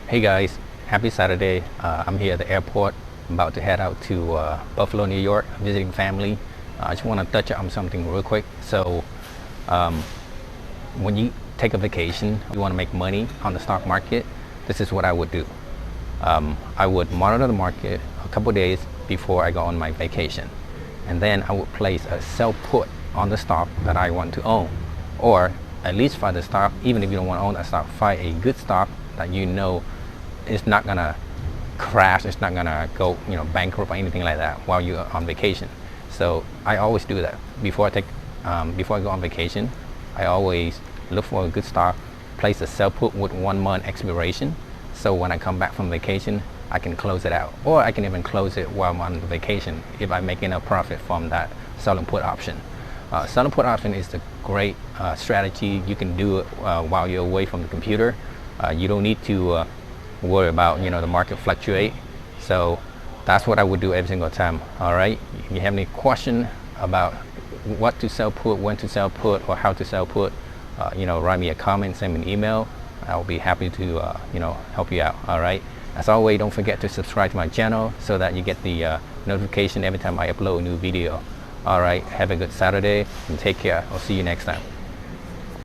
Hey guys, happy Saturday. I'm here at the airport, about to head out to Buffalo, New York, visiting family. I just want to touch on something real quick. Um, when you take a vacation, you want to make money on the stock market, this is what I would do. I would monitor the market a couple days before I go on my vacation. And then I would place a sell put on the stock that I want to own. Or at least find the stock, even if you don't want to own that stock, find a good stock that you know it's not gonna crash, it's not gonna go bankrupt or anything like that while you're on vacation. So I always do that before I go on vacation. I always look for a good stock, place a sell put with 1 month expiration, so when I come back from vacation I can close it out, or I can even close it while I'm on vacation if I make enough profit from that selling put option. Selling put option is a great strategy. You can do it while you're away from the computer. You don't need to worry about the market fluctuate. So that's what I would do every single time. All right. If you have any question about what to sell put, when to sell put, or how to sell put, write me a comment, send me an email. I'll be happy to help you out. All right. As always, don't forget to subscribe to my channel so that you get the notification every time I upload a new video. All right, have a good Saturday and take care. I'll see you next time.